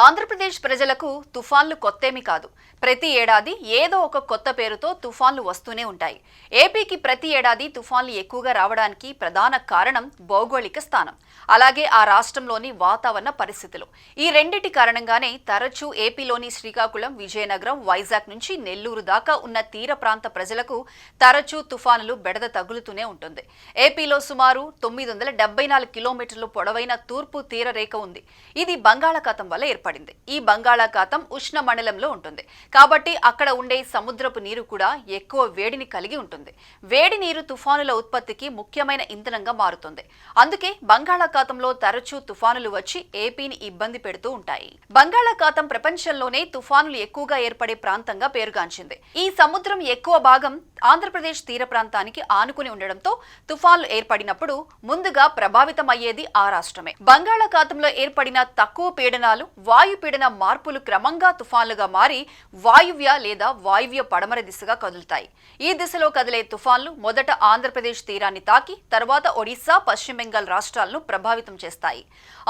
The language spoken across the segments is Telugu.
ఆంధ్రప్రదేశ్ ప్రజలకు తుఫాన్లు కొత్తేమీ కాదు. ప్రతి ఏడాది ఏదో ఒక కొత్త పేరుతో తుఫాన్లు వస్తూనే ఉంటాయి. ఏపీకి ప్రతి ఏడాది తుఫాన్లు ఎక్కువగా రావడానికి ప్రధాన కారణం భౌగోళిక స్థానం, అలాగే ఆ రాష్ట్రంలోని వాతావరణ పరిస్థితులు. ఈ రెండిటి కారణంగానే తరచూ ఏపీలోని శ్రీకాకుళం, విజయనగరం, వైజాగ్ నుంచి నెల్లూరు దాకా ఉన్న తీర ప్రాంత ప్రజలకు తరచూ తుఫానులు బెడద తగులుతూనే ఉంటుంది. ఏపీలో సుమారు 974 కిలోమీటర్లు పొడవైన తూర్పు తీర రేఖ ఉంది. ఇది బంగాళాఖాతం వల్ల ఏర్పడింది. ఈ బంగాళాఖాతం ఉష్ణ మండలంలో ఉంటుంది కాబట్టి అక్కడ ఉండే సముద్రపు నీరు కూడా ఎక్కువ వేడిని కలిగి ఉంటుంది. వేడి నీరు తుఫానుల ఉత్పత్తికి ముఖ్యమైన ఇంధనంగా మారుతుంది. అందుకే బంగాళాఖాతంలో తరచూ తుఫానులు వచ్చి ఏపీని ఇబ్బంది పెడుతూ ఉంటాయి. బంగాళాఖాతం ప్రపంచంలోనే తుఫానులు ఎక్కువగా ఏర్పడే ప్రాంతంగా పేరుగాంచింది. ఈ సముద్రం ఎక్కువ భాగం ఆంధ్రప్రదేశ్ తీర ప్రాంతానికి ఆనుకుని ఉండడంతో తుఫాన్లు ఏర్పడినప్పుడు ముందుగా ప్రభావితం అయ్యేది ఆ రాష్ట్రమే. బంగాళాఖాతంలో ఏర్పడిన తక్కువ పీడనాలు, వాయుపీడన మార్పులు క్రమంగా తుఫాన్లుగా మారి వాయువ్య లేదా వాయువ్య పడమర దిశగా కదులుతాయి. ఈ దిశలో కదిలే తుఫాన్లు మొదట ఆంధ్రప్రదేశ్ తీరాన్ని తాకి తర్వాత ఒడిశా, పశ్చిమ బెంగాల్ రాష్ట్రాలను ప్రభావితం చేస్తాయి.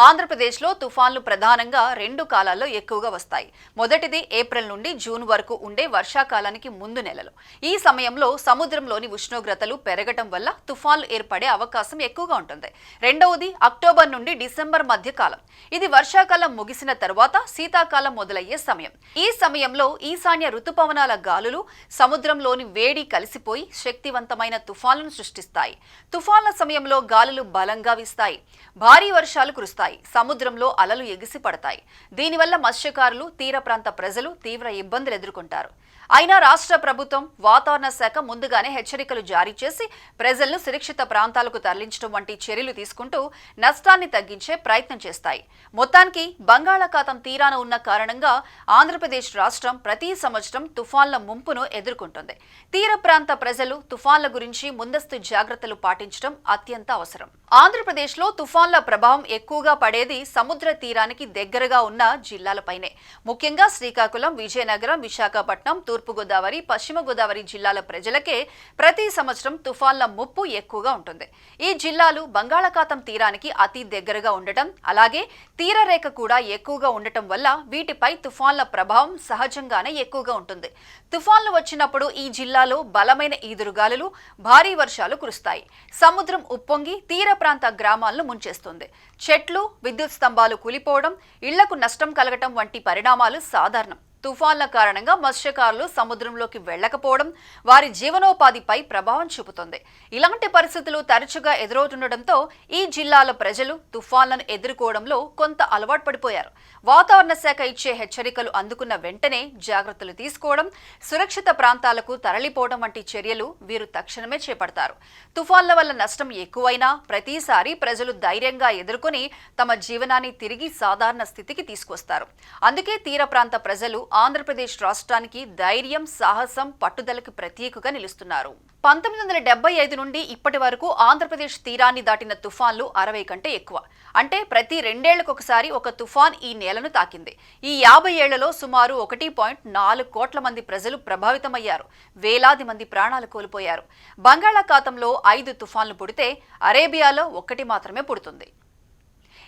ఆంధ్రప్రదేశ్లో తుఫాన్లు ప్రధానంగా 2 కాలాల్లో ఎక్కువగా వస్తాయి. మొదటిది ఏప్రిల్ నుండి జూన్ వరకు ఉండే వర్షాకాలానికి ముందు నెలలు. ఈ సమయంలో సముద్రంలోని ఉష్ణోగ్రతలు పెరగటం వల్ల తుఫాన్లు ఏర్పడే అవకాశం ఎక్కువగా ఉంటుంది. రెండవది అక్టోబర్ నుండి డిసెంబర్ మధ్య కాలం. ఇది వర్షాకాలం ముగిసిన తర్వాత శీతాకాలం మొదలయ్యే సమయం. ఈ సమయంలో ఈశాన్య రుతుపవనాల గాలులు సముద్రంలోని వేడి కలిసిపోయి శక్తివంతమైన తుఫాన్లను సృష్టిస్తాయి. తుఫాన్ల సమయంలో గాలులు బలంగా వీస్తాయి, భారీ వర్షాలు కురుస్తాయి, సముద్రంలో అలలు ఎగిసి పడతాయి. దీనివల్ల మత్స్యకారులు, తీర ప్రాంత ప్రజలు తీవ్ర ఇబ్బందులు ఎదుర్కొంటారు. అయినా రాష్ట్ర ప్రభుత్వం, వాతావరణ శాఖ ముందుగానే హెచ్చరికలు జారీ చేసి ప్రజలను సురక్షిత ప్రాంతాలకు తరలించడం వంటి చర్యలు తీసుకుంటూ నష్టాన్ని తగ్గించే ప్రయత్నం చేస్తాయి. మొత్తానికి బంగాళాఖాతం తీరాన ఉన్న కారణంగా ఆంధ్రప్రదేశ్ రాష్ట్రం ప్రతి సంవత్సరం తుఫాన్ల ముంపును ఎదుర్కొంటుంది. తీర ప్రాంత ప్రజలు తుఫాన్ల గురించి ముందస్తు జాగ్రత్తలు పాటించడం అత్యంత అవసరం. ఆంధ్రప్రదేశ్లో తుఫాన్ల ప్రభావం ఎక్కువగా పడేది సముద్ర తీరానికి దగ్గరగా ఉన్న జిల్లాలపైనే. ముఖ్యంగా శ్రీకాకుళం, విజయనగరం, విశాఖపట్నం, తూర్పు గోదావరి, పశ్చిమ గోదావరి జిల్లాల ప్రజలకే ప్రతి సంవత్సరం తుఫాన్ల ముప్పు ఎక్కువగా ఉంటుంది. ఈ జిల్లాలు బంగాళాఖాతం తీరానికి అతి దగ్గరగా ఉండటం, అలాగే తీరరేఖ కూడా ఎక్కువగా ఉండటం వల్ల వీటిపై తుఫాన్ల ప్రభావం సహజంగానే ఎక్కువగా ఉంటుంది. తుఫాన్లు వచ్చినప్పుడు ఈ జిల్లాలో బలమైన ఈదురుగాలులు, భారీ వర్షాలు కురుస్తాయి. సముద్రం ఉప్పొంగి తీర ప్రాంత గ్రామాలను ముంచేస్తుంది. చెట్లు, విద్యుత్ స్తంభాలు కూలిపోవడం, ఇళ్లకు నష్టం కలగటం వంటి పరిణామాలు సాధారణం. తుఫాన్ల కారణంగా మత్స్యకారులు సముద్రంలోకి వెళ్లకపోవడం వారి జీవనోపాధిపై ప్రభావం చూపుతుంది. ఇలాంటి పరిస్థితులు తరచుగా ఎదురవుతుండటంతో ఈ జిల్లాల ప్రజలు తుఫాన్లను ఎదుర్కోవడంలో కొంత అలవాటు పడిపోయారు. వాతావరణ శాఖ ఇచ్చే హెచ్చరికలు అందుకున్న వెంటనే జాగ్రత్తలు తీసుకోవడం, సురక్షిత ప్రాంతాలకు తరలిపోవడం వంటి చర్యలు వీరు తక్షణమే చేపడతారు. తుఫాన్ల వల్ల నష్టం ఎక్కువైనా ప్రతిసారి ప్రజలు ధైర్యంగా ఎదుర్కొని తమ జీవనాన్ని తిరిగి సాధారణ స్థితికి తీసుకొస్తారు. అందుకే తీర ప్రాంత ప్రజలు ఆంధ్రప్రదేశ్ రాష్ట్రానికి ధైర్యం, సాహసం, పట్టుదలకు ప్రతీకగా నిలుస్తున్నారు. 1975 నుండి ఇప్పటి వరకు ఆంధ్రప్రదేశ్ తీరాన్ని దాటిన తుఫాన్లు 60 కంటే ఎక్కువ. అంటే ప్రతి 2 ఏళ్లకొకసారి ఒక తుఫాన్ ఈ నేలను తాకింది. ఈ 50 ఏళ్లలో సుమారు 1.4 కోట్ల మంది ప్రజలు ప్రభావితమయ్యారు. వేలాది మంది ప్రాణాలు కోల్పోయారు. బంగాళాఖాతంలో 5 తుఫాన్లు పుడితే అరేబియాలో 1 మాత్రమే పుడుతుంది.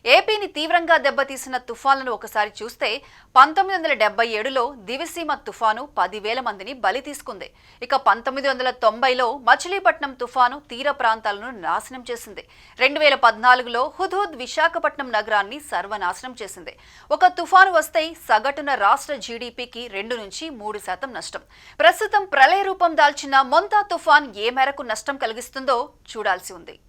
ఏపీని తీవ్రంగా దెబ్బతీసిన తుఫాన్లను ఒకసారి చూస్తే 1977లో దివిసీమ తుఫాను 10,000 మందిని బలి తీసుకుంది. ఇక 1990లో మచిలీపట్నం తుఫాను తీర ప్రాంతాలను నాశనం చేసింది. 2014లో హుద్హుద్ విశాఖపట్నం నగరాన్ని సర్వనాశనం చేసింది. ఒక తుఫాను వస్తే సగటున రాష్ట్ర జీడీపీకి 2 నుంచి 3% నష్టం. ప్రస్తుతం ప్రళయ రూపం దాల్చిన మొంతా తుఫాన్ ఏ మేరకు నష్టం కలిగిస్తుందో చూడాల్సి ఉంది.